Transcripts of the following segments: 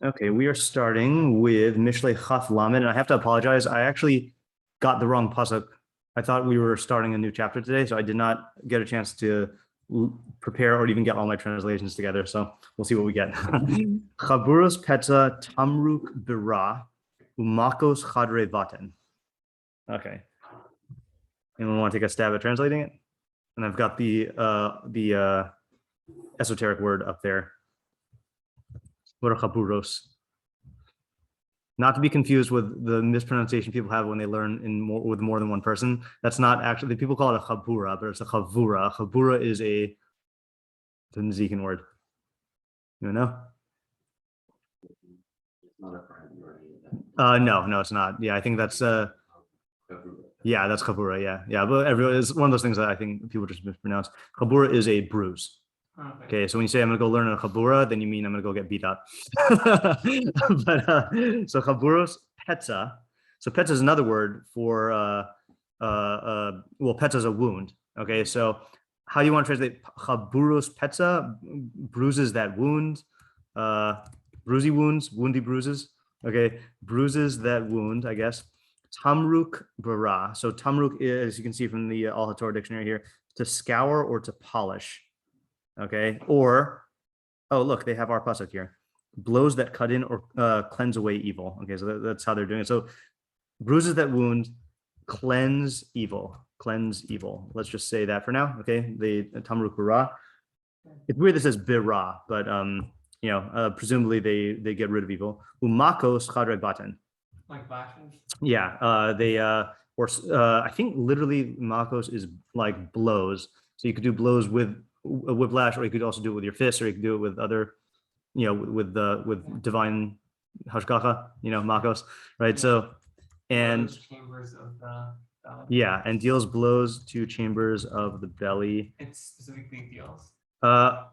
Okay, we are starting with Mishlei Chaf Lamed, and I have to apologize. I actually got the wrong pasuk. I thought we were starting a new chapter today, so I did not get a chance to prepare or even get all my translations together. So we'll see what we get. Chaburos petza tamrook bira umakos chadre vaten. Okay. Anyone want to take a stab at translating it? And I've got the esoteric word up there. What are chaburos? Not to be confused with the mispronunciation people have when they learn with more than one person. That's not actually, people call it a chabura, but it's a chavura. Chabura is a Zikin word. You know? No, it's not. Yeah, I think that's yeah, that's chabura. Yeah, but everyone is one of those things that I think people just mispronounce. Chabura is a bruise. Okay, so when you say I'm gonna go learn a chabura, then you mean I'm gonna go get beat up. But so chaburos petza. So petza is another word for well, petza is a wound. Okay, so how do you want to translate chaburos petza? Bruises that wound, bruisey wounds, woundy bruises. Okay, bruises that wound, I guess. Tamrook bara. So tamrook is, as you can see from the Al HaTorah dictionary here, to scour or to polish. Okay, or, oh, look, they have our pasuk here. Blows that cut in or cleanse away evil. Okay, so that's how they're doing it. So bruises that wound, cleanse evil. Let's just say that for now. Okay, the tamrook bara. It's weird that it says bira, but presumably they get rid of evil. Umakos chadre baten. Like bashes? Yeah, I think literally makos is like blows. So you could do blows with a whiplash, or you could also do it with your fists, or you could do it with other, with divine hashgacha, makos, right? Yeah. So, and chambers of the belly. Yeah, and deals blows to chambers of the belly. It specifically deals. I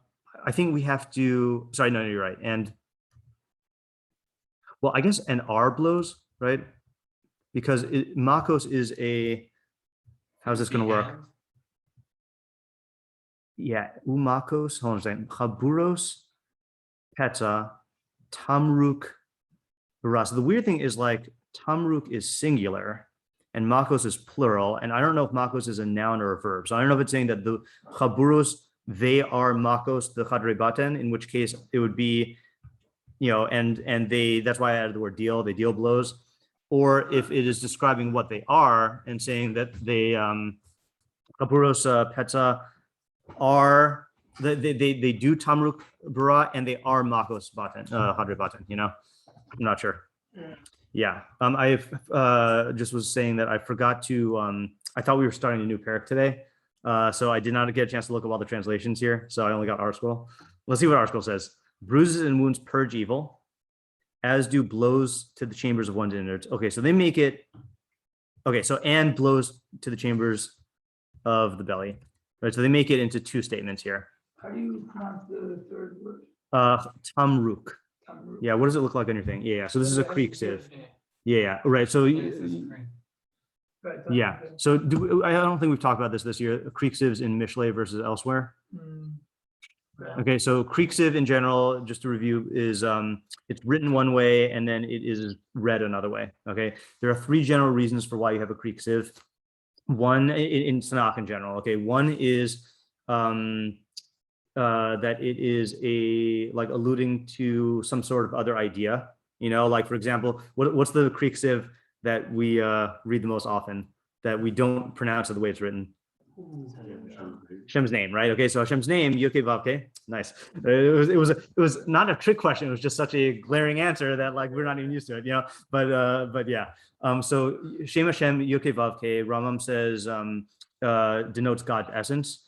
think we have to. Sorry, no, you're right. And well, I guess and R blows, right? Because makos is a. How's this going to work? Yeah, umakos. Hold on a second. Chaburos, petza, tamrook, bara. So the weird thing is like tamrook is singular, and makos is plural. And I don't know if makos is a noun or a verb. So I don't know if it's saying that the chaburos they are makos the chadre baten, in which case it would be, and they. That's why I added the word deal. They deal blows, or if it is describing what they are and saying that they chaburos petza. Are they do tamrook bara and they are makos baten hadre baten, I'm not sure. Yeah, I just was saying that I forgot to I thought we were starting a new parak today, so I did not get a chance to look up all the translations here, so I only got our scroll. Let's see what our scroll says. Bruises and wounds purge evil, as do blows to the chambers of one's innards. Okay, so they make it okay, so and blows to the chambers of the belly. Right, so they make it into two statements here. How do you pronounce the third word? Tamrook. Yeah, what does it look like on your thing? Yeah, so this is a creek sieve. Yeah, right. So yeah, so I don't think we've talked about this year. Creek sieves in Mishlei versus elsewhere. Okay, so creek sieve in general, just to review, is it's written one way and then it is read another way. Okay, there are three general reasons for why you have a creek sieve. One in Tanakh in general. Okay, one is that it is like alluding to some sort of other idea. Like for example, what's the creek sieve that we read the most often that we don't pronounce it the way it's written? Hashem's name, right? Okay, so Hashem's name, Yokei Vavke. Nice. It was not a trick question. It was just such a glaring answer that like we're not even used to it, But yeah. So Shem Hashem Yokei Vavke, Ramam says denotes God's essence,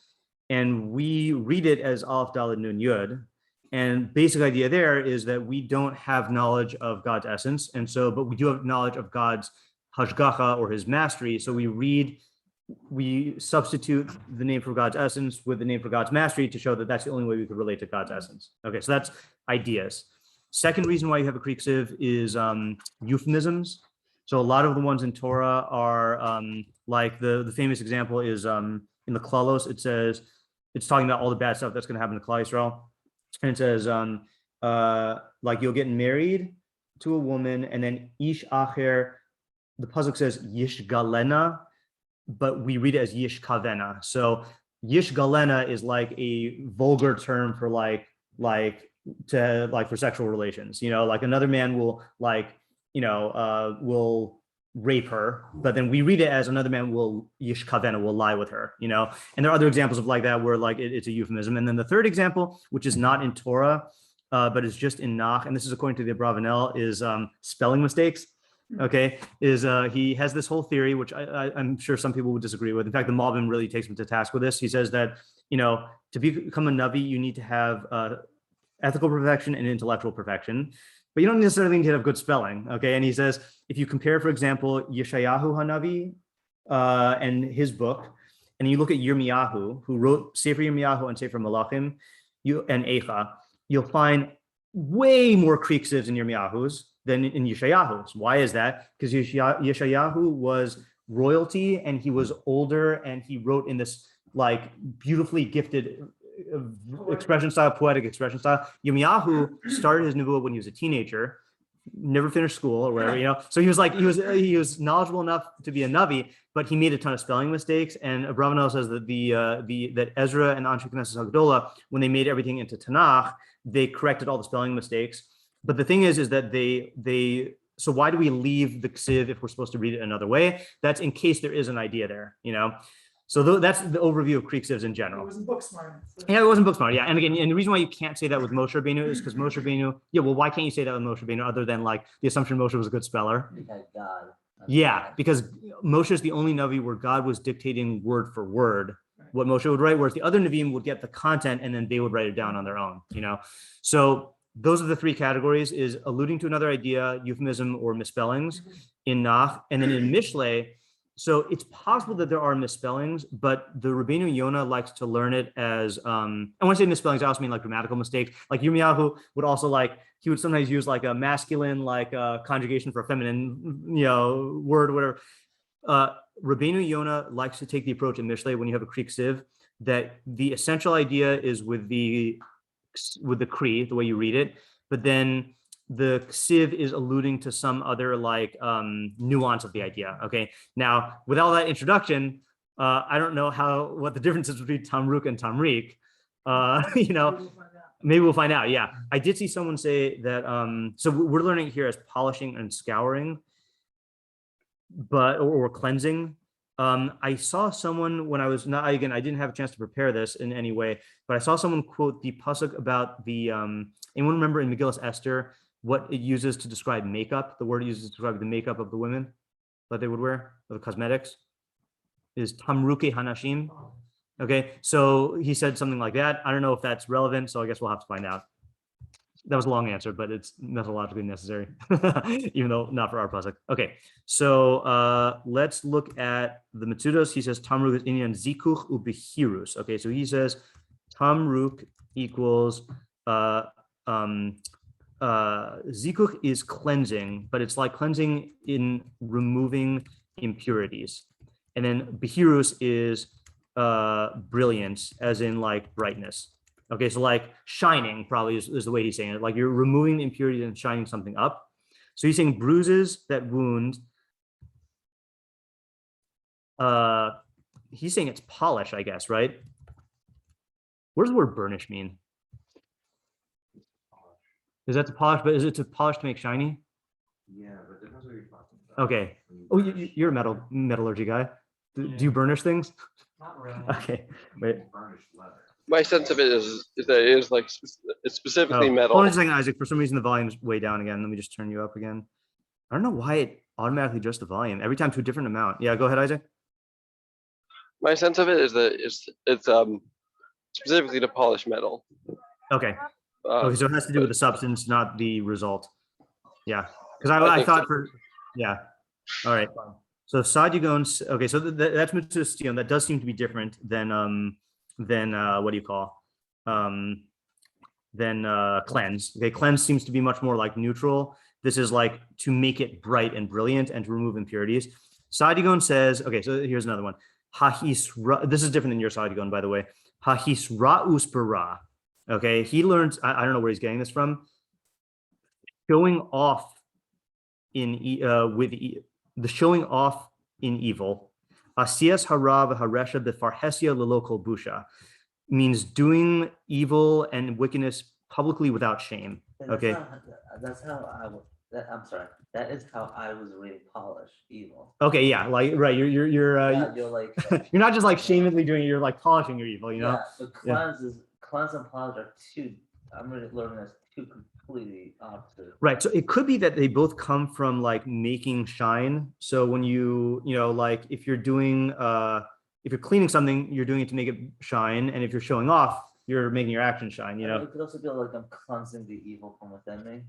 and we read it as Aleph Daled Nun Yud. And basic idea there is that we don't have knowledge of God's essence, but we do have knowledge of God's hashgacha or His mastery. So we substitute the name for God's essence with the name for God's mastery to show that that's the only way we could relate to God's essence. Okay, so that's ideas. Second reason why you have a creek sieve is euphemisms. So a lot of the ones in Torah are like the famous example is in the Klalos. It says it's talking about all the bad stuff that's going to happen to Klal Yisrael, and it says like you'll get married to a woman, and then ish acher, the pasuk says yish galena, but we read it as yish kavena. So yish galena is like a vulgar term for for sexual relations. Like another man will will rape her, but then we read it as another man will yish kavena, will lie with her. And there are other examples of like that where like it's a euphemism. And then the third example, which is not in Torah, but is just in Nach, and this is according to the Abravanel, is spelling mistakes. Okay, is he has this whole theory, which I'm sure some people would disagree with. In fact, the Malbim really takes him to task with this. He says that, to become a Navi, you need to have ethical perfection and intellectual perfection, but you don't necessarily need to have good spelling. Okay, and he says, if you compare, for example, Yeshayahu Hanavi and his book, and you look at Yirmiyahu, who wrote Sefer Yirmiyahu and Sefer Malachim, and Eicha, you'll find way more creek sieves in Yirmiyahu's than in Yeshayahu's. Why is that? Because Yeshayahu was royalty, and he was older, and he wrote in this like beautifully gifted expression style, poetic expression style. Yirmiyahu started his nubuah when he was a teenager, never finished school or whatever, So he was knowledgeable enough to be a Navi, but he made a ton of spelling mistakes. And Abravanel says that that Ezra and Anshe Knesset Hagdolah, when they made everything into Tanakh, they corrected all the spelling mistakes. But the thing is that so why do we leave the ksiv if we're supposed to read it another way? That's in case there is an idea there, So that's the overview of Creek sieves in general. It wasn't book smart. Yeah, it wasn't book smart. Yeah, and again, and the reason why you can't say that with Moshe Rabbeinu is because Moshe Rabbeinu. Yeah, well, why can't you say that with Moshe Rabbeinu other than like the assumption Moshe was a good speller? Because God. Yeah, because Moshe is the only Navi where God was dictating word for word what Moshe would write, whereas the other Nevi'im would get the content and then they would write it down on their own. So those are the three categories: is alluding to another idea, euphemism, or misspellings in Nach, and then in Mishlei. So it's possible that there are misspellings, but the Rabbeinu Yonah likes to learn it as, and when I say misspellings, I also mean like grammatical mistakes. Like Yirmiyahu would also he would sometimes use like a masculine, conjugation for a feminine, word, whatever. Rabbeinu Yonah likes to take the approach in Mishlei when you have a Creek sieve that the essential idea is with the Cree, the way you read it, but then the ksiv is alluding to some other nuance of the idea. Okay, now with all that introduction, I don't know what the difference is between tamrook and tamrik. Maybe we'll find out. Yeah, I did see someone say that. So we're learning here as polishing and scouring, or cleansing. I saw someone when I was I didn't have a chance to prepare this in any way, but I saw someone quote the pasuk about the. Anyone remember in Megillas Esther what it uses to describe makeup? The word it uses to describe the makeup of the women that they would wear, or the cosmetics, is tamruke hanashim. Okay, so he said something like that. I don't know if that's relevant, so I guess we'll have to find out. That was a long answer, but it's methodologically necessary, even though not for our pasuk. Okay, so let's look at the Metzudas. He says tamrook is inyan zikuch ubehirus. Okay, so he says tamrook equals zikuch is cleansing, but it's like cleansing in removing impurities. And then behirus is brilliance, as in like brightness. Okay, so like shining probably is the way he's saying it. Like you're removing the impurities and shining something up. So he's saying bruises that wound. He's saying it's polish, I guess, right? What does the word burnish mean? Is that to polish, but is it to polish to make shiny? Yeah, but depends what you're talking about. Okay. Oh, you're a metallurgy guy. Do you burnish things? Not really. Okay. Wait. Burnished leather. My sense of it is that it is like it's specifically metal. Hold on a second, Isaac. For some reason, the volume's way down again. Let me just turn you up again. I don't know why it automatically adjusts the volume every time to a different amount. Yeah, go ahead, Isaac. My sense of it is that it's specifically to polish metal. Okay. Okay, so it has to do with the substance, not the result. Yeah, because I thought for yeah. All right. So Sadigon. Okay, so that's Metzudas Tion. That does seem to be different than what do you call cleanse. Okay, cleanse seems to be much more like neutral. This is like to make it bright and brilliant and to remove impurities. Sadigon says, okay, so here's another one. Hahisra. This is different than your Sadigon, by the way. Hahisra uspera. Okay, he learns. I don't know where he's getting this from. showing off the showing off in evil. Asiyas harav haresha befarhesia lelo kol busha means doing evil and wickedness publicly without shame. Okay. That's how I'm sorry. That is how I was reading polish evil. Okay, yeah, like right. You're You're like you're not just like shamefully doing it. You're like polishing your evil. You know. Yeah, but cleanse and polish are two. I'm really learning as two completely opposite. Right. So it could be that they both come from like making shine. So when you know, like if you're doing if you're cleaning something, you're doing it to make it shine, and if you're showing off, you're making your action shine. You know. It could also be like I'm cleansing the evil from within me.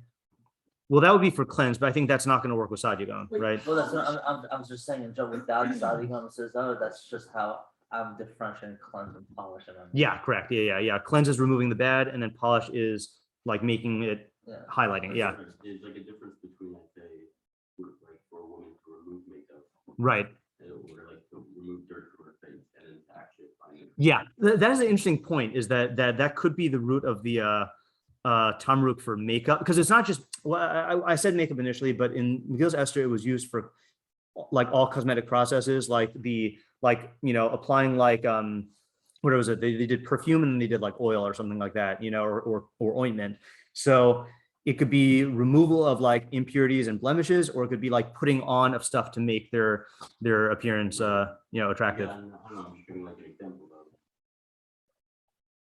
Well, that would be for cleanse, but I think that's not going to work with Sadyagon, right? Well, that's not, I'm just saying in general without Sadyagon, it says, oh, that's just how I'm differentiating cleanse and polish. Yeah, correct. Yeah. Cleanse is removing the bad, and then polish is like making it highlighting. Yeah. There's like a difference between like like for a woman to remove makeup. Right. Or like to remove dirt from her face and then to actually find it. Yeah, that is an interesting point. Is that could be the root of the tamrook for makeup, because it's not just, well, I said makeup initially, but in Megillas Esther it was used for like all cosmetic processes, like applying like what was it, they did perfume and then they did like oil or something like that, or ointment. So it could be removal of like impurities and blemishes, or it could be like putting on of stuff to make their appearance attractive. Yeah, I don't know, I'm just giving like an example of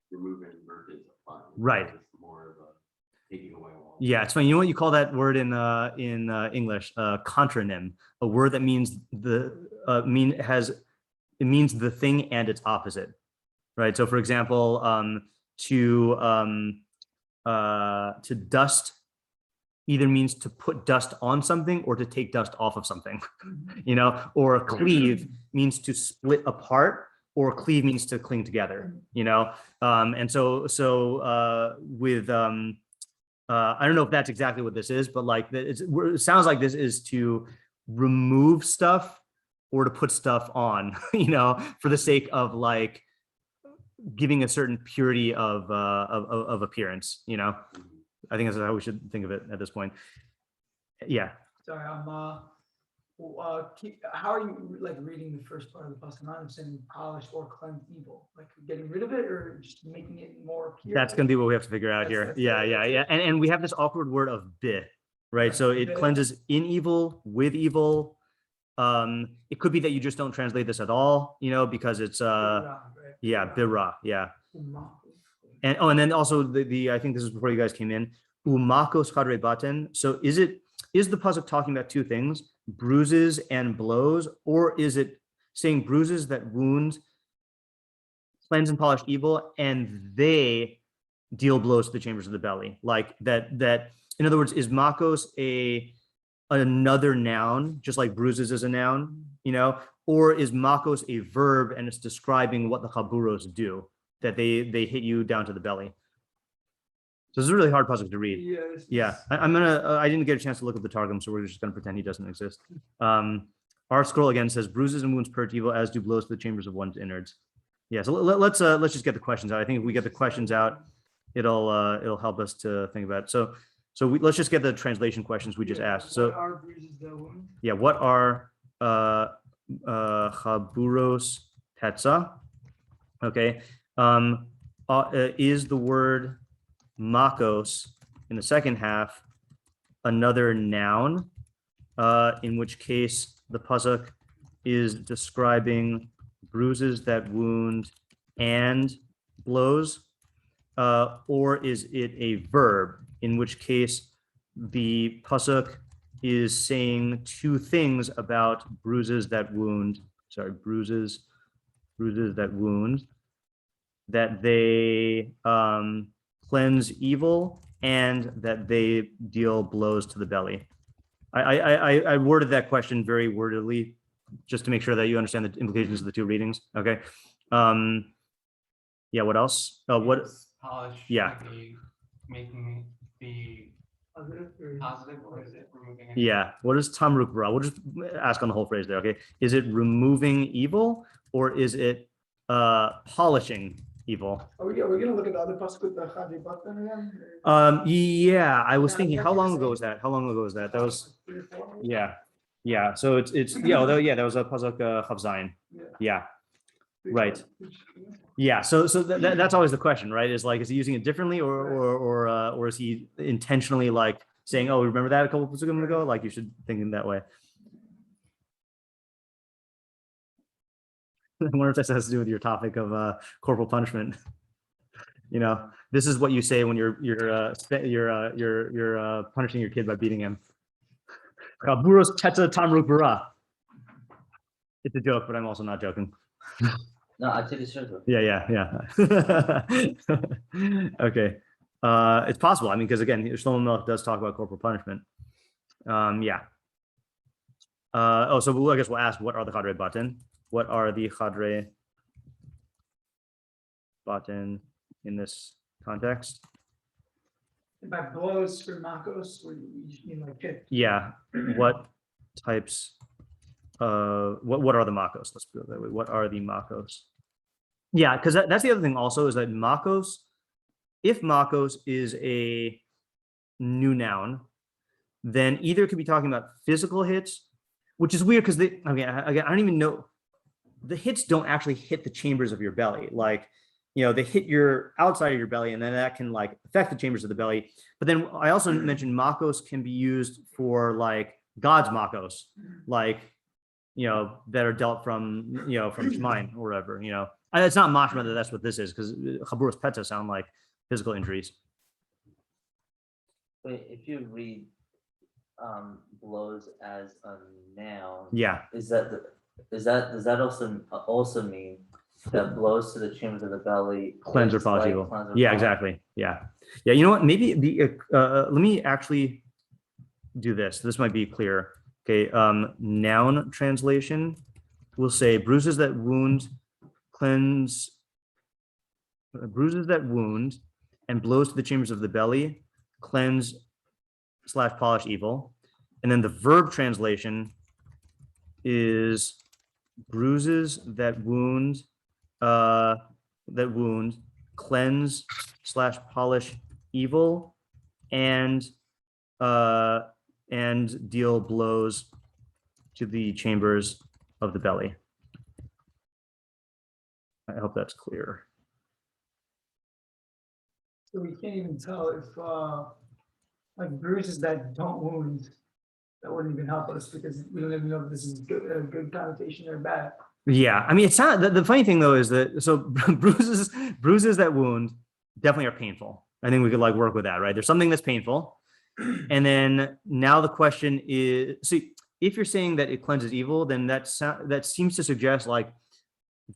removing versus applying. Right. More of a taking away all. Yeah, it's funny. You know what you call that word in English? Contronym, a word that means it means the thing and its opposite, right? So, for example, to dust either means to put dust on something or to take dust off of something, or cleave means to split apart, or cleave means to cling together, and so with I don't know if that's exactly what this is, but like it sounds like this is to remove stuff or to put stuff on, for the sake of like giving a certain purity of appearance. I think that's how we should think of it at this point. Yeah. Sorry, how are you like reading the first part of the pasuk? I'm not understanding polish or cleanse evil, like getting rid of it or just making it more pure. That's going to be what we have to figure out here. Yeah. And we have this awkward word of bit, right? So it cleanses in evil, with evil. It could be that you just don't translate this at all, because it's bira, yeah. And then also the I think this is before you guys came in, umakos chadre baten. So is the pasuk talking about two things, bruises and blows, or is it saying bruises that wound, cleanse and polish evil, and they deal blows to the chambers of the belly? Like that in other words, is makos another noun, just like bruises is a noun, or is makos a verb and it's describing what the chaburos do, that they hit you down to the belly? So this is a really hard pasuk to read. Yes. Yeah, I didn't get a chance to look at the Targum, so we're just gonna pretend he doesn't exist. Our scroll again says bruises and wounds purge evil, as do blows to the chambers of one's innards. Yeah, so let's just get the questions out. I think if we get the questions out, it'll help us to think about it. So let's just get the translation questions we just asked. So what are bruises that wound? Yeah, what are chaburos tetza? Okay, is the word makos in the second half another noun, in which case the pasuk is describing bruises that wound and blows, or is it a verb, in which case the pasuk is saying two things about bruises that wound, that they cleanse evil and that they deal blows to the belly. I worded that question very wordedly just to make sure that you understand the implications of the two readings. Okay. Yeah, what else? What? Polish. Yeah. Making the positive, or is it removing it? Yeah. What is tamrook bra? We'll just ask on the whole phrase there. Okay. Is it removing evil, or is it polishing evil. Are we gonna look at the other pasuk with the Chadri button again? or- Yeah, I was Yeah, thinking, how that's long the ago was same. that? How long ago was that? That was, 3 or 4? yeah. So it's yeah, although yeah, that was a pasuk Chav Zayin. Yeah, right. Yeah. So that's always the question, right? Is like, is he using it differently, or is he intentionally like saying, oh, remember that a couple of seconds ago? Like you should think in that way. I wonder if this has to do with your topic of corporal punishment. You know, this is what you say when you're punishing your kid by beating him. Buros teta tamrook bara. It's a joke, but I'm also not joking. No, I take it seriously. Yeah. Okay. It's possible. I mean, because again, Shlomo Melech does talk about corporal punishment. Yeah. So I guess we'll ask, what are the chadrei batin? What are the chadrei batin in this context? By blows for makos, or you just mean like kick? Yeah. What types? What are the makos? Let's put it that way. What are the makos? Yeah, because that's the other thing also, is that makos, if makos is a new noun, then either it could be talking about physical hits, which is weird because I don't even know, the hits don't actually hit the chambers of your belly. Like, they hit your outside of your belly, and then that can like affect the chambers of the belly. But then I also mentioned makos can be used for like God's makos, like, that are dealt from Shemaim or whatever, And it's not mashma that that's what this is, because chaburos peta sound like physical injuries. Wait, if you read blows as a noun, Yeah. does that also mean that blows to the chambers of the belly Cleanse or is polish like evil. cleanse or Yeah, polish? exactly. Yeah. You know what? Maybe let me actually do this. This might be clear. Okay. Noun translation will say bruises that wound, cleanse, bruises that wound, and blows to the chambers of the belly, cleanse / polish evil. And then the verb translation is bruises that wound, cleanse / polish evil, and deal blows to the chambers of the belly. I hope that's clear. So we can't even tell if like bruises that don't wound, that wouldn't even help us because we don't even know if this is a good connotation or bad. Yeah, I mean, it's not. The funny thing though is that bruises that wound definitely are painful. I think we could like work with that, right? There's something that's painful, and then now the question is, see, if you're saying that it cleanses evil, then that seems to suggest like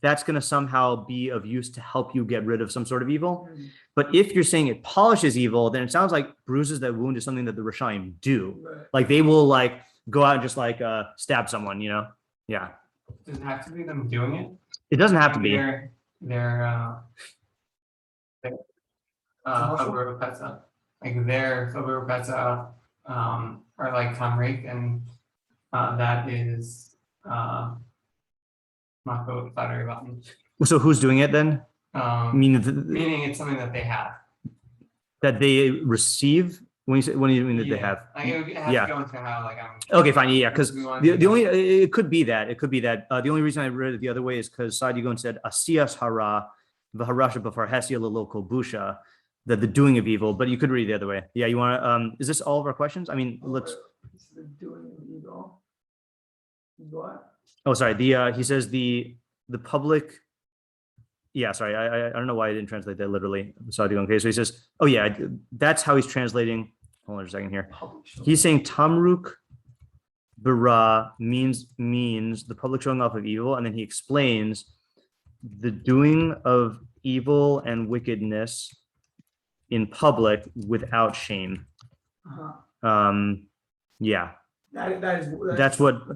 that's going to somehow be of use to help you get rid of some sort of evil. But if you're saying it polishes evil, then it sounds like bruises that wound is something that the Rishaim do. Right. Like they will like go out and just like stab someone, Yeah. Does it have to be them doing it? It doesn't have to be. They're Chabur Petza. Like their Chabur Petza are like tamrick, and that is Mako flattery button. So who's doing it then? Meaning it's something that they have. That they receive? When you mean that they have? Like it has Yeah. to go into how like I'm. Okay, fine. Yeah, because We want the to- only, it could be that. The only reason I read it the other way is because Sadigon said asiyas hara v'harasha b'farhesia leloko busha, that the doing of evil, but you could read it the other way. Yeah, you want to, is this all of our questions? I mean, let's, It's the doing of evil. What? oh, sorry. He says the public, yeah, sorry. I don't know why I didn't translate that literally. Sadigon. Okay, so he says, oh yeah, that's how he's translating. Hold on a second here. He's saying tamrook bara means the public showing off of evil, and then he explains the doing of evil and wickedness in public without shame. Yeah, that's what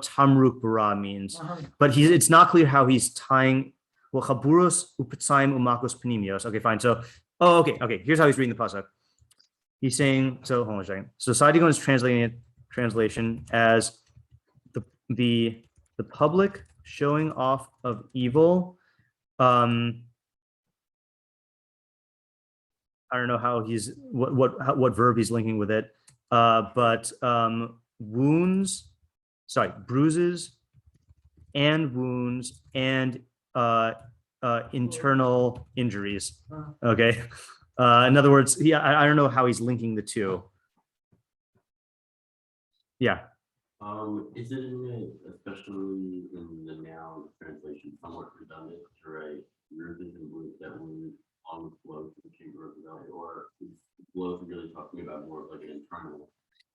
tamrook bara means. But it's not clear how he's tying well chaburos upetzaim umakos panimios. Okay, fine. So okay. Here's how he's reading the pasuk. He's saying, so hold on a second. So Sadigon is translation as the public showing off of evil I don't know how he's what verb he's linking with it. But wounds, sorry, bruises and wounds and internal injuries. Okay. In other words, I don't know how he's linking the two. Yeah. Is it in the, especially in the noun translation, somewhat redundant to write bruises and wounds that wound on the blows to the chamber of the belly, or is blows really talking about more of like an internal?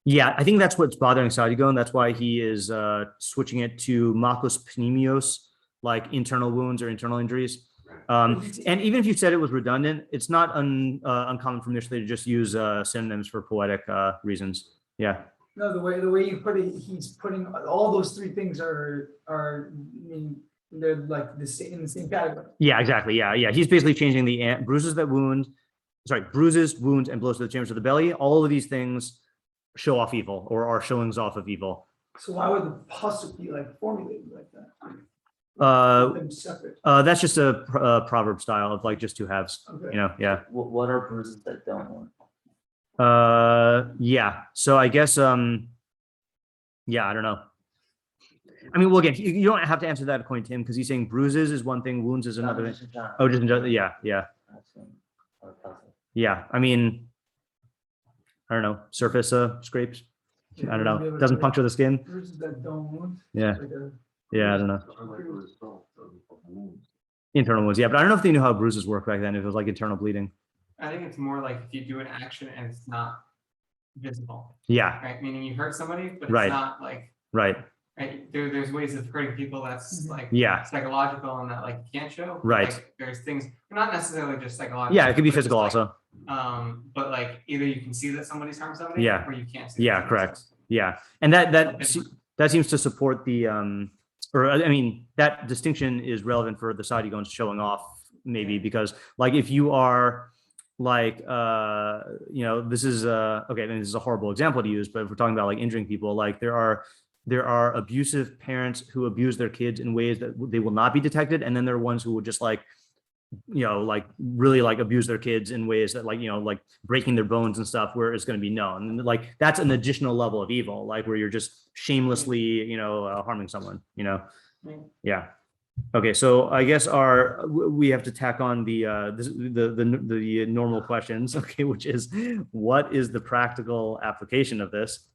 Yeah, I think that's what's bothering Sadigo, and that's why he is switching it to makos pneumios, like internal wounds or internal injuries. And even if you said it was redundant, it's not uncommon for Mishlei to just use synonyms for poetic reasons. Yeah. No, the way you put it, he's putting all those three things are I mean, they're like the same in the same category. Yeah, exactly. Yeah. He's basically changing the bruises that wound, bruises, wounds, and blows to the chambers of the belly. All of these things show off evil or are showings off of evil. So why would the pasuk be like formulated like that? Them separate. That's just a proverb style of like just two halves. Okay. Yeah. What are bruises that don't wound? Yeah. So I guess yeah, I don't know. I mean, well, again, you don't have to answer that according to him because he's saying bruises is one thing, wounds is another. Oh, just yeah. Yeah. I mean, I don't know. Surface scrapes. I don't know. Doesn't puncture the skin. Bruises that don't wound. Yeah. Like Yeah. I don't know. Internal wounds. Yeah, but I don't know if they knew how bruises work back then. If it was like internal bleeding. I think it's more like if you do an action and it's not visible, Yeah. right? Meaning you hurt somebody, but Right. it's not like, Right. right? There's ways of hurting people that's like Yeah. psychological and that like you can't show. Right. Like, there's things, not necessarily just psychological. Yeah. It could be but it's physical like, also. But like either you can see that somebody's harmed somebody, Yeah. or you can't see. Yeah. that Correct. somebody's Yeah. And that Okay. that seems to support the or I mean that distinction is relevant for the side going showing off maybe because like if you are like this is okay, and this is a horrible example to use, but if we're talking about like injuring people, like there are abusive parents who abuse their kids in ways that they will not be detected, and then there are ones who will just like like really like abuse their kids in ways that like like breaking their bones and stuff where it's going to be known, and like that's an additional level of evil, like where you're just shamelessly harming someone. Yeah. Okay, so I guess we have to tack on the normal questions, okay, which is what is the practical application of this?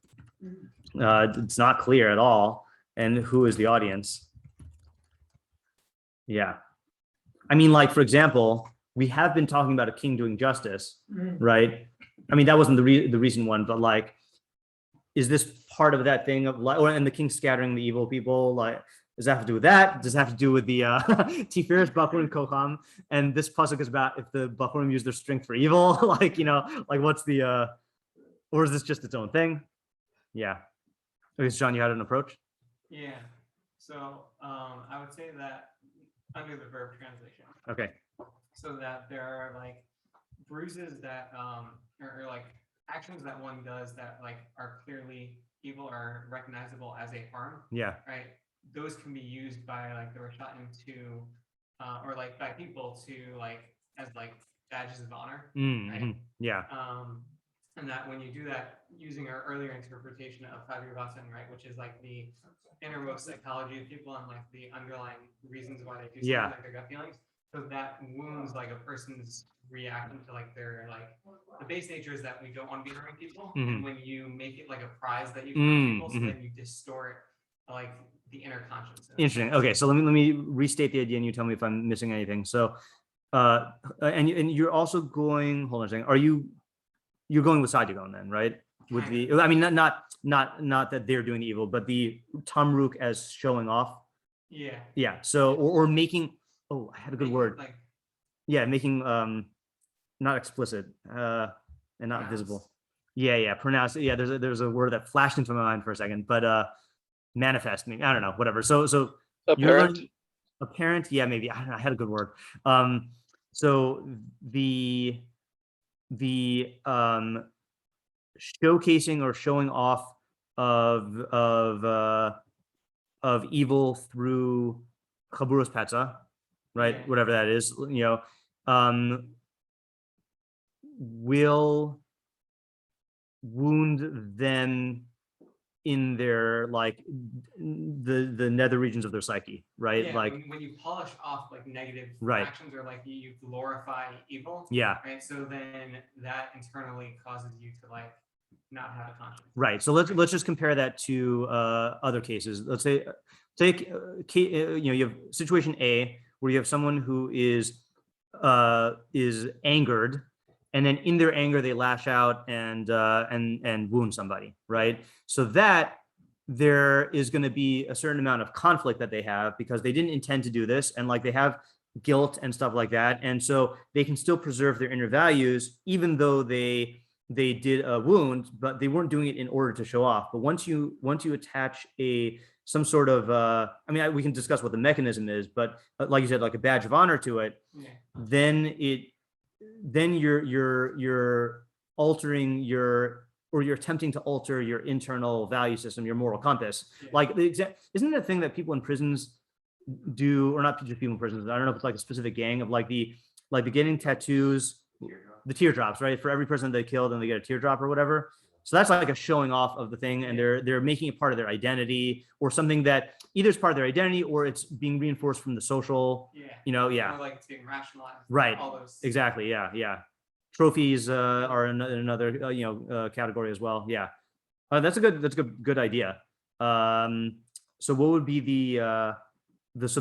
It's not clear at all, and who is the audience? Yeah, I mean, like for example, we have been talking about a king doing justice, right? I mean, that wasn't the recent one, but like, is this part of that thing of like, and the king scattering the evil people, like? Does that have to do with that? Does it have to do with the Tiferes, Bachurim, Kocham? And this pasuk is about if the Bachurim use their strength for evil, like like what's the or is this just its own thing? Yeah. Okay, so John, you had an approach? Yeah. So I would say that under the verb translation. Okay. So that there are like bruises that or like actions that one does that like are clearly evil or recognizable as a harm. Yeah. Right. Those can be used by like the Rishatim to or like by people to like as like badges of honor. Right? Yeah. And that when you do that using our earlier interpretation of Fabrivasan, right, which is like the innermost psychology of people and like the underlying reasons why they do something, like their gut feelings. So that wounds like a person's reaction to like their like the base nature is that we don't want to be hurting people. And when you make it like a prize that you can hurt people, so then you distort like the inner conscience. Interesting. Okay, so let me restate the idea, and you tell me if I'm missing anything. So, and you're also going. Hold on a second. You're going with Sadigon then, right? With the, I mean, not that they're doing the evil, but the tamrook as showing off. Yeah. Yeah. So or making. Oh, I had a good word. Like, yeah, making not explicit and not visible. Yeah. Pronounce. Yeah. There's a word that flashed into my mind for a second, but manifesting. I don't know. Whatever. So apparent. Yeah, maybe. I don't know. I had a good word. So the showcasing or showing off of evil through chaburos petza, right? Yeah. Whatever that is, will wound them in their like the nether regions of their psyche, right? Yeah, Like, when you polish off like negative Right. actions or like you glorify evil, yeah, right? So then that internally causes you to like not have a conscience. right. So let's just compare that to other cases. Let's say take you have situation A where you have someone who is angered, and then in their anger they lash out and wound somebody, right? So that there is going to be a certain amount of conflict that they have because they didn't intend to do this, and like they have guilt and stuff like that, and so they can still preserve their inner values even though they did a wound, but they weren't doing it in order to show off. But once you attach some sort of we can discuss what the mechanism is, but like you said, like a badge of honor to it, Yeah. then you're altering you're attempting to alter your internal value system, your moral compass. Yeah. Like isn't the thing that people in prisons do, or not just people in prisons, I don't know if it's like a specific gang of like the getting tattoos, the teardrops, right? For every person they killed and they get a teardrop or whatever. So that's like a showing off of the thing, and they're making it part of their identity, or something that either is part of their identity or it's being reinforced from the social, Or like it's being rationalized. Right. All those. Exactly. Yeah. Trophies are another category as well. Yeah. That's a good idea. So what would be the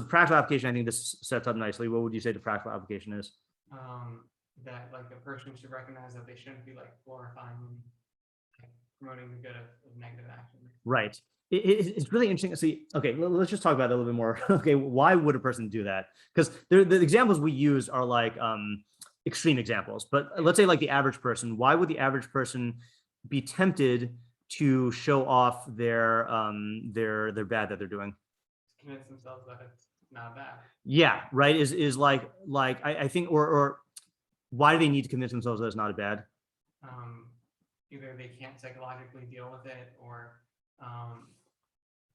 practical application? I think this sets up nicely. What would you say the practical application is? That like a person should recognize that they shouldn't be like glorifying and like, promoting the good of negative action. Right. It's really interesting to see. Okay, let's just talk about that a little bit more. Okay, why would a person do that? Because the examples we use are like extreme examples. But let's say like the average person. Why would the average person be tempted to show off their bad that they're doing? Convince themselves that it's not bad. Yeah, right. Is like I think or why do they need to convince themselves that it's not a bad? Either they can't psychologically deal with it, or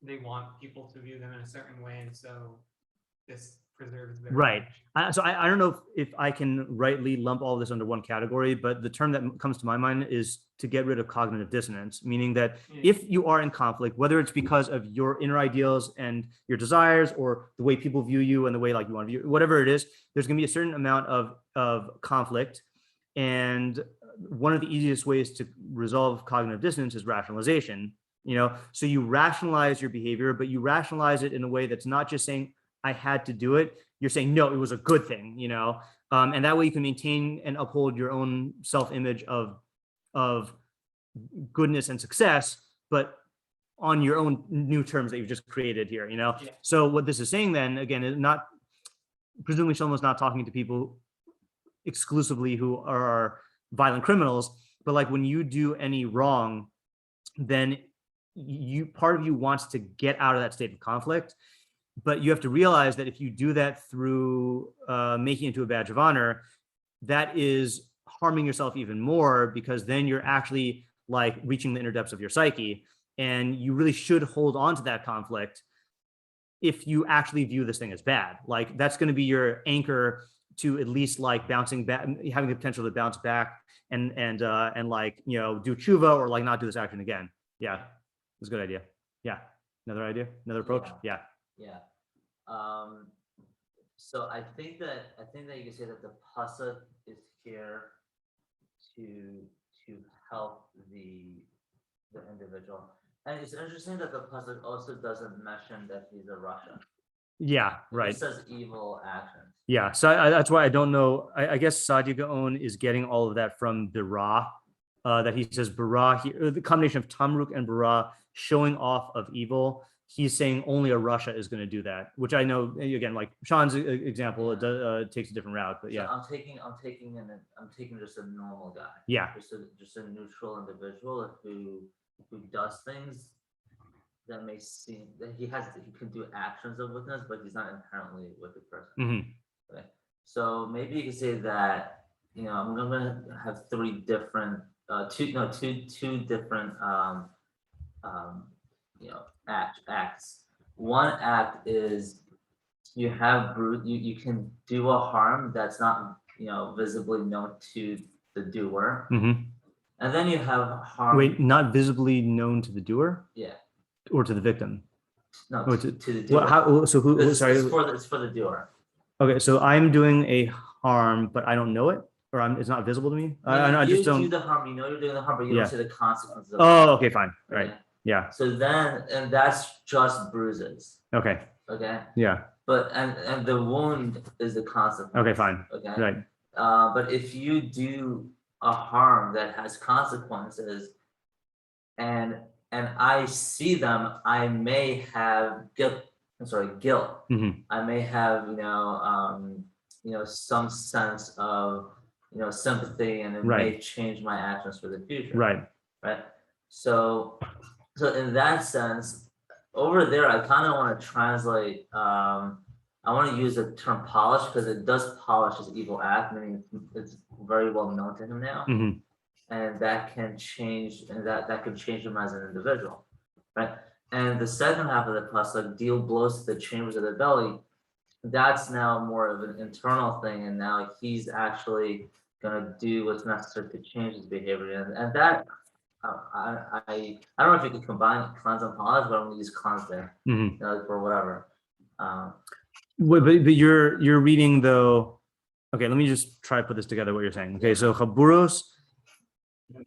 they want people to view them in a certain way, and so this preserves their Right. image. So I don't know if I can rightly lump all this under one category, but the term that comes to my mind is to get rid of cognitive dissonance, meaning that if you are in conflict, whether it's because of your inner ideals and your desires, or the way people view you and the way like you want to view, whatever it is, there's going to be a certain amount of conflict. And one of the easiest ways to resolve cognitive dissonance is rationalization. So you rationalize your behavior, but you rationalize it in a way that's not just saying I had to do it. You're saying, no, it was a good thing, and that way you can maintain and uphold your own self-image of goodness and success, but on your own new terms that you've just created here, So what this is saying then, again, is not, presumably someone's not talking to people exclusively who are violent criminals, but like when you do any wrong, then part of you wants to get out of that state of conflict. But you have to realize that if you do that through making it into a badge of honor, that is harming yourself even more, because then you're actually like reaching the inner depths of your psyche, and you really should hold on to that conflict if you actually view this thing as bad. Like that's going to be your anchor to at least like bouncing back, having the potential to bounce back and like do tshuva, or like not do this action again. Yeah, it's a good idea. Yeah, another idea, another approach. Yeah. So I think that you can say that the pasuk is here to help the individual, and it's interesting that the pasuk also doesn't mention that he's a Russia. Yeah, right. It says evil actions. Yeah, so that's why I don't know. I guess Sadia Gaon is getting all of that from Bara, that he says Bara, the combination of tamrook and Bara, showing off of evil. He's saying only a Russia is going to do that, which I know, again, like Sean's example, it takes a different route, but yeah. So I'm taking just a normal guy. Yeah. Just a neutral individual who does things that may seem that he can do actions of witness, but he's not inherently a wicked person. Mm-hmm. Okay. So maybe you could say that, I'm gonna have two different acts. One act is you have you can do a harm that's not visibly known to the doer, Mhm. and then you have harm. Wait, not visibly known to the doer Yeah, or to the victim? no, Oh, to to- the doer. Well, how, so who, It's, sorry. it's for the doer. Okay, so I'm doing a harm, but I don't know it, or it's not visible to me. I You just do don't. the harm, you know you're doing the harm, but you Yeah. don't see the consequences of Oh, it. okay, fine. Right. Okay? Yeah. So then, and that's just bruises, Okay. okay? Yeah. But, and the wound is the consequence. Okay, fine. Okay? Right. But if you do a harm that has consequences and I see them, I may have guilt. Mhm. I may have, some sense of, sympathy, and it may Right. change my actions for the future. Right. Right. So in that sense, over there, I kind of want to translate. I want to use the term polish because it does polish his evil act, meaning it's very well known to him now, Mhm. and that can change, and that can change him as an individual, right? And the second half of the pasuk, deal blows to the chambers of the belly. That's now more of an internal thing, and now he's actually gonna do what's necessary to change his behavior, and that. I don't know if you could combine cleanse and polish, but I'm gonna use cleanse there, Mhm. for whatever. But you're reading though. Okay, let me just try to put this together. What you're saying. Okay, so chaburos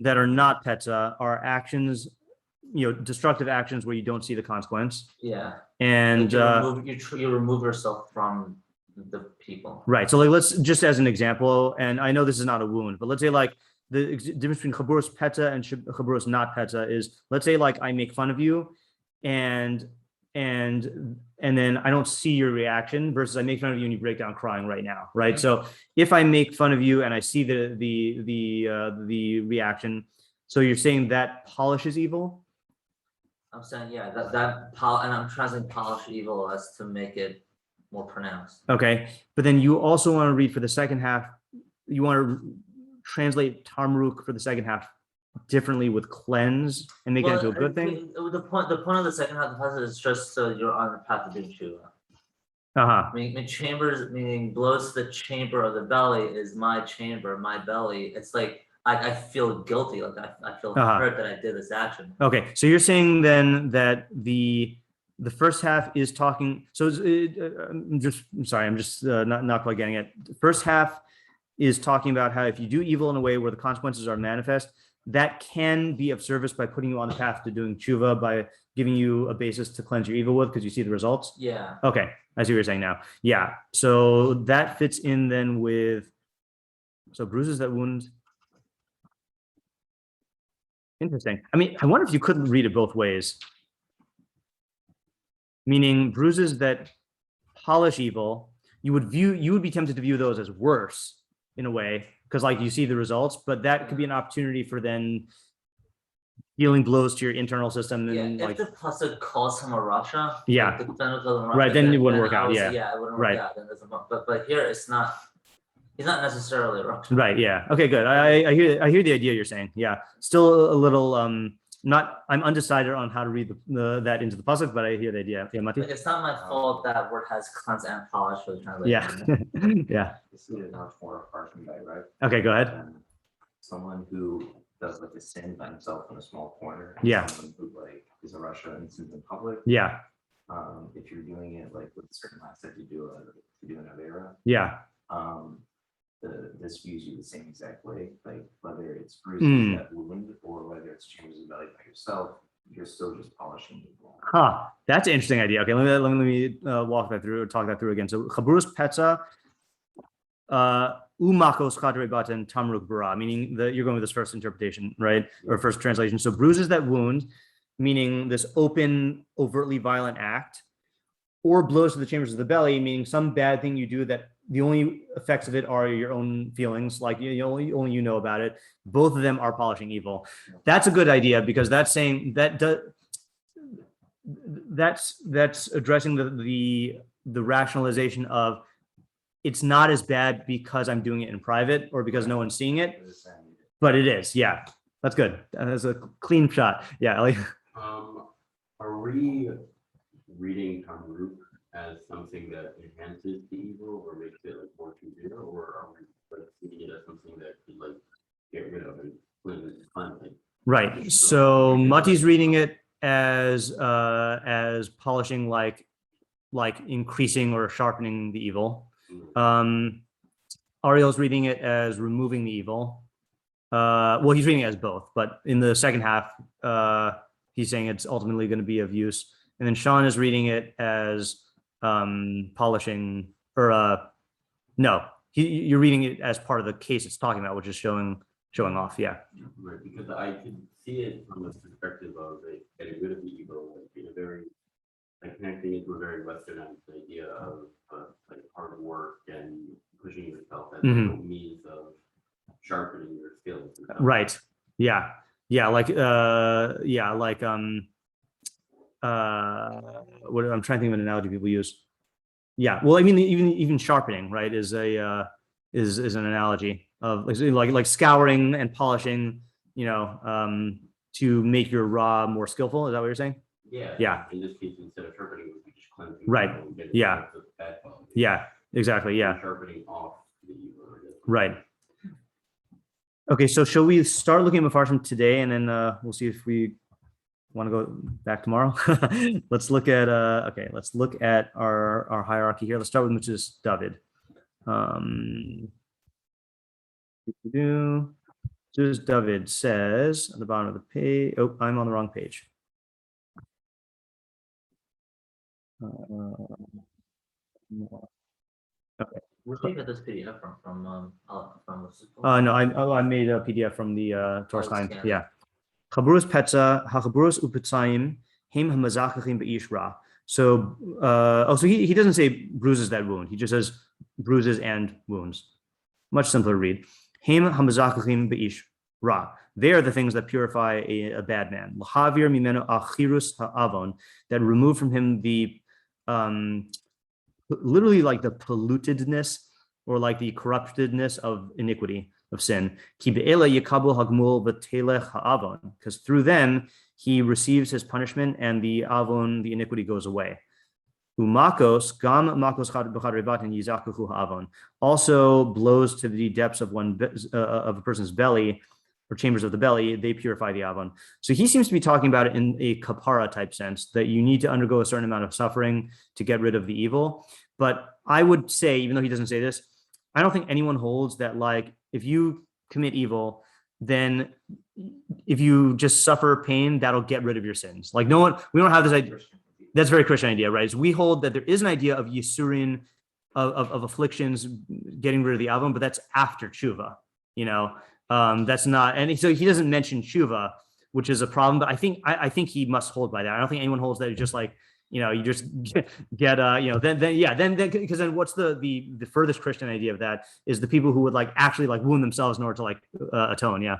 that are not petza are actions, destructive actions where you don't see the consequence. Yeah. And You remove yourself from the people. right. So like, let's just as an example, and I know this is not a wound, but let's say like the difference between chaburos peta and chaburos not peta is, let's say like I make fun of you, and then I don't see your reaction versus I make fun of you and you break down crying right now, right? Mhm. So if I make fun of you and I see the reaction, so you're saying that polishes evil? I'm saying, yeah, and I'm translating polish evil as to make it more pronounced. Okay, but then you also want to read for the second half, you want to translate tamrook for the second half differently with cleanse and make it into a good thing? The point of the second half of the passage is just so you're on the path to doing tshuva. Uh-huh. Meaning chambers, meaning blows to the chamber of the belly is my chamber, my belly. It's like I feel guilty, like I feel hurt that I did this action. Okay, so you're saying then that the first half is talking. So I'm just not quite getting it. The first half is talking about how if you do evil in a way where the consequences are manifest, that can be of service by putting you on the path to doing tshuva, by giving you a basis to cleanse your evil with because you see the results. Yeah. Okay, I see what you're saying now. Yeah, so that fits in then with, so bruises that wound. Interesting. I mean, I wonder if you couldn't read it both ways. Meaning bruises that polish evil, you would be tempted to view those as worse in a way, because like you see the results, but that could be an opportunity for then dealing blows to your internal system. And if like the pasuk calls him a Rasha, Yeah. like the defender calls him a Rasha, Right, then it wouldn't work I out, would yeah. say, it wouldn't Right. work out. Then but here it's not. He's not necessarily a Rasha. Right. Yeah. Okay. Good. I hear the idea you're saying. Yeah. Still a little not. I'm undecided on how to read that into the pasuk, but I hear the idea. Yeah, Mati. Like it's not my fault that word has cleanse and polish for the translation. Yeah. Yeah. This is a much more harsh guy, right? Okay. Go ahead. Someone who does like a sin by himself in a small corner. Yeah. Someone who like is a Russia and sins in public. Yeah. If you're doing it like with a certain mindset, you do an avera. Yeah. This views you the same exact way, like whether it's bruises that wound or whether it's changes of value by yourself, you're still just polishing the wall. Huh. That's an interesting idea. Okay. Let me walk that through or talk that through again. So chaburus petza, umakos chadre batan tamrook bara, meaning that you're going with this first interpretation, right? Or first translation. So bruises that wound, meaning this open, overtly violent act, or blows to the chambers of the belly, meaning some bad thing you do that the only effects of it are your own feelings, like only you know about it. Both of them are polishing evil. That's a good idea because that's saying that that's addressing the rationalization of it's not as bad because I'm doing it in private or because no one's seeing it, but it is. Yeah, that's good. That's a clean shot. Yeah, Ellie. Are we reading tamrook as something that enhances the evil or makes it like more severe, or are we like seeing it as something that could like get rid of and cleanse it. Right. So Mati's reading it as polishing, like increasing or sharpening the evil. Ariel's reading it as removing the evil. Well, he's reading it as both, but in the second half, he's saying it's ultimately going to be of use. And then Sean is reading it as polishing, or no, you're reading it as part of the case it's talking about, which is showing off. Yeah. Right, because I can see it from the perspective of like, getting rid of the evil, like in a very, like connecting it to a very westernized idea of like hard work and pushing yourself as a means of sharpening your skills. And stuff. Right. Yeah. Yeah. Like what I'm trying to think of an analogy people use. Yeah. Well, I mean, even sharpening, right, is an analogy of like scouring and polishing, to make your raw more skillful. Is that what you're saying? Yeah. Yeah. In this case, instead of sharpening, we just cleanse. Right. Yeah. Yeah. Exactly. Yeah. Sharpening off the evil. Right. Okay. So shall we start looking at meforshim today, and then we'll see if we want to go back tomorrow. Let's look at let's look at our hierarchy here. Let's start with Metzudas David. Metzudas David says at the bottom of the page. Oh, I'm on the wrong page. Okay. Where did you get this PDF from No, I made a PDF from the Torah Stein. yeah. Yeah. Chaburus petza, hachaburus upetzayim, him hamazachachim beish ra. So, so he doesn't say bruises that wound. He just says bruises and wounds. Much simpler to read. Him hamazachachim beish ra. They are the things that purify a bad man. L'havir mimenu achirus ha'avon, that remove from him the literally like the pollutedness or like the corruptedness of iniquity, of sin. Because through them he receives his punishment and the avon, the iniquity, goes away. Also blows to the depths of of a person's belly, or chambers of the belly, they purify the avon. So he seems to be talking about it in a kapara type sense, that you need to undergo a certain amount of suffering to get rid of the evil. But I would say, even though he doesn't say this, I don't think anyone holds that, like, if you commit evil, then if you just suffer pain, that'll get rid of your sins. Like, no one, we don't have this idea. That's a very Christian idea, right? So we hold that there is an idea of yisurin, of afflictions, getting rid of the avon, but that's after tshuva, that's not, and so he doesn't mention tshuva, which is a problem, but I think he must hold by that. I don't think anyone holds that. It's just like, you just get then because then what's the furthest Christian idea of that is the people who would like actually like wound themselves in order to like atone. Yeah.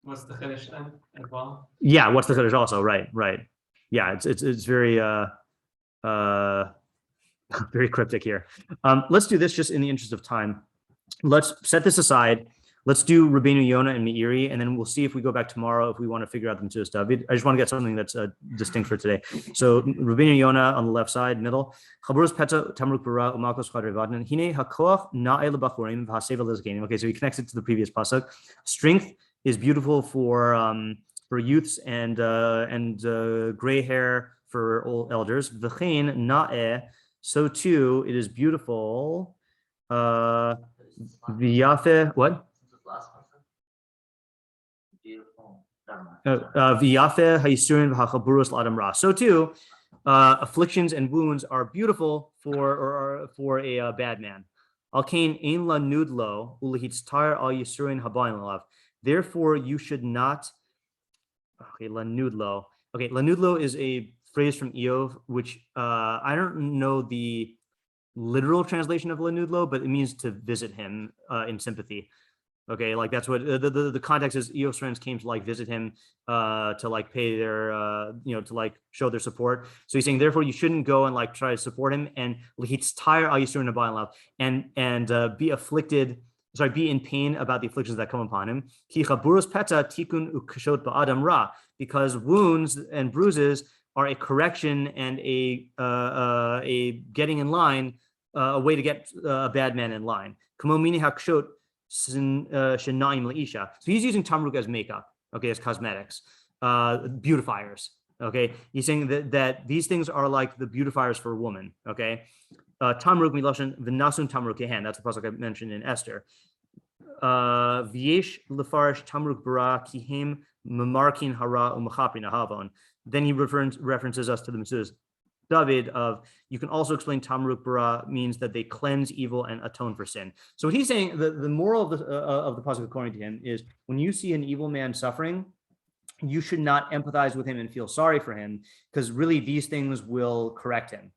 What's the Chiddush then as well? Yeah. What's the Chiddush also? Right. Yeah. It's very very cryptic here. Let's do this just in the interest of time. Let's set this aside. Let's do Rabbeinu Yonah and Meiri, and then we'll see if we go back tomorrow if we want to figure out the Metzudas David. I just want to get something that's distinct for today. So Rabbeinu Yonah on the left side, middle. Chaburus petza tamrook bara umakos chadrevadan hine hakoach na'el bachurim v'haseva lezkenim. Okay, so he connects it to the previous pasuk. Strength is beautiful for youths and gray hair for old elders. V'chein na'eh, so too it is beautiful. V'yafe, what? So too, afflictions and wounds are beautiful for a bad man. Therefore, you should not. Okay, lanudlo. Okay, lanudlo is a phrase from Eov, which I don't know the literal translation of lanudlo, but it means to visit him in sympathy. Okay, like that's what the context is. Eov's friends came to like visit him to like pay their to like show their support. So he's saying, therefore, you shouldn't go and like try to support him and he's tired and be afflicted. Sorry, be in pain about the afflictions that come upon him. Because wounds and bruises are a correction and a getting in line, a way to get a bad man in line. shenaim leisha. So he's using tamrook as makeup, okay, as cosmetics, beautifiers. Okay, he's saying that these things are like the beautifiers for a woman. Okay, tamrook miloshen v'nasun tamrook kehen. That's the pasuk I mentioned in Esther. V'yesh lefarish tamrook bara kihem memarkin hara umachaprin ahavon. Then he references us to the Metzudas David of, you can also explain tamrook bara means that they cleanse evil and atone for sin. So what he's saying, the moral of the pasuk according to him is, when you see an evil man suffering, you should not empathize with him and feel sorry for him, because really these things will correct him.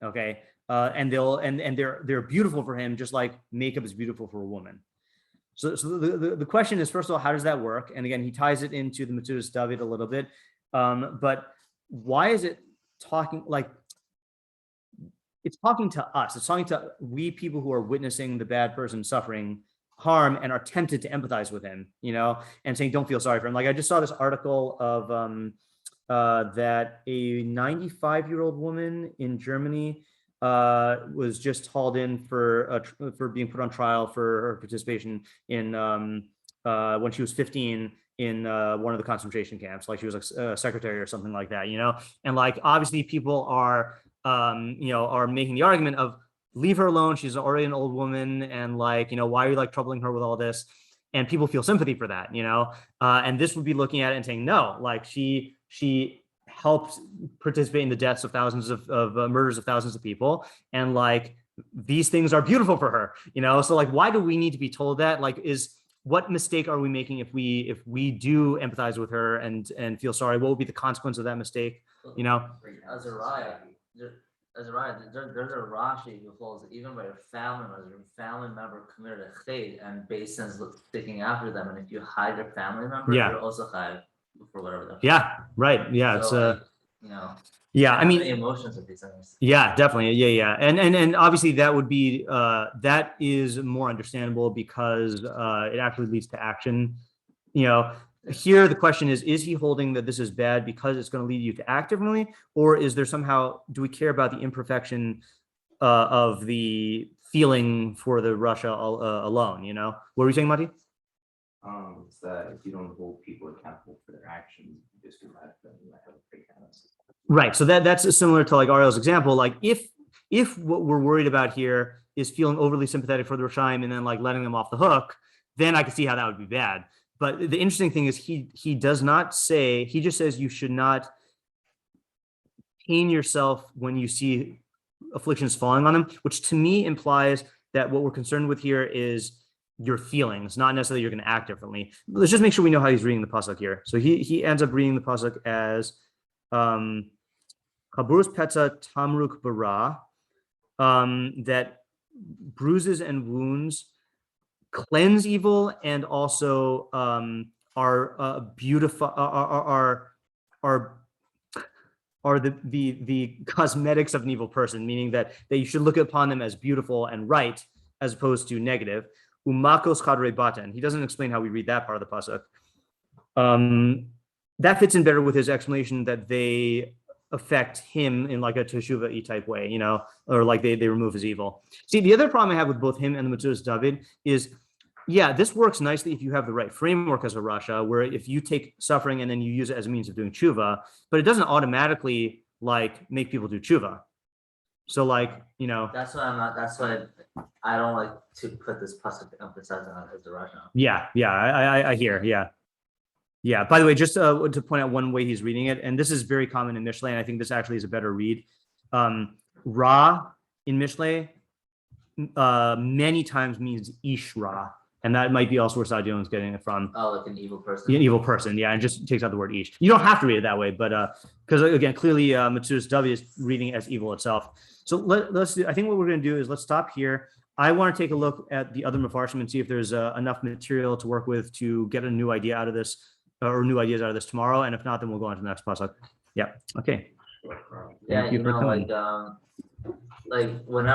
Okay, and they're beautiful for him, just like makeup is beautiful for a woman. So the question is, first of all, how does that work? And again, he ties it into the Metzudas David a little bit, but why is it talking like? It's talking to us. It's talking to we people who are witnessing the bad person suffering harm and are tempted to empathize with him, and saying, don't feel sorry for him. Like I just saw this article of that a 95-year-old woman in Germany was just hauled in for being put on trial for her participation in when she was 15 in one of the concentration camps, like she was a secretary or something like that, and like obviously people are making the argument of, leave her alone, she's already an old woman, and like, why are you like troubling her with all this? And people feel sympathy for that, and this would be looking at it and saying, no, like she helped participate in the deaths of thousands of murders of thousands of people, and like these things are beautiful for her, so like, why do we need to be told that? Like, what mistake are we making if we do empathize with her and feel sorry? What would be the consequence of that mistake? There's a Rashi who holds that even by your family member committed a chait and based on sticking after them, and if you hide your family member, you're also hide for whatever that. Yeah, right. Yeah, so, it's yeah, I mean, the emotions of these things. Yeah, definitely. Yeah. And obviously that would be that is more understandable because it actually leads to action. Here the question is he holding that this is bad because it's going to lead you to act differently, or is there somehow, do we care about the imperfection of the feeling for the Russia alone? What were you saying, Mati? It's that if you don't hold people accountable for their actions, you just let them have a big house. Right. So that's similar to like Ariel's example. Like if what we're worried about here is feeling overly sympathetic for the Rishaim and then like letting them off the hook, then I can see how that would be bad. But the interesting thing is he does not say, he just says you should not pain yourself when you see afflictions falling on them, which to me implies that what we're concerned with here is your feelings, not necessarily you're going to act differently. Let's just make sure we know how he's reading the pasuk here. So he ends up reading the pasuk as Chaburus Petza Tamrook Bara, that bruises and wounds cleanse evil and also are beautiful, are the cosmetics of an evil person, meaning that you should look upon them as beautiful and right as opposed to negative. Umakos chadrei batan. He doesn't explain how we read that part of the pasuk. That fits in better with his explanation that they affect him in like a teshuva-y type way, or like they remove his evil. See, the other problem I have with both him and the Metzudas David is, yeah, this works nicely if you have the right framework as a Rasha, where if you take suffering and then you use it as a means of doing tshuva, but it doesn't automatically like make people do tshuva. So like, That's why I don't like to put this pasuk to emphasize on as a Rasha. Yeah, I hear, yeah. By the way, just to point out one way he's reading it, and this is very common in Mishlei, and I think this actually is a better read. Ra in Mishlei many times means ish ra, and that might be also where Sadion's getting it from. Oh, like an evil person. An evil person, yeah, and just takes out the word ish. You don't have to read it that way, but because again, clearly Metzudas David is reading it as evil itself. So let's do. I think what we're going to do is let's stop here. I want to take a look at the other meforshim and see if there's enough material to work with to get a new idea out of this, or new ideas out of this tomorrow. And if not, then we'll go on to the next pasuk. Yeah. Okay. Yeah, Thank you for coming. like whenever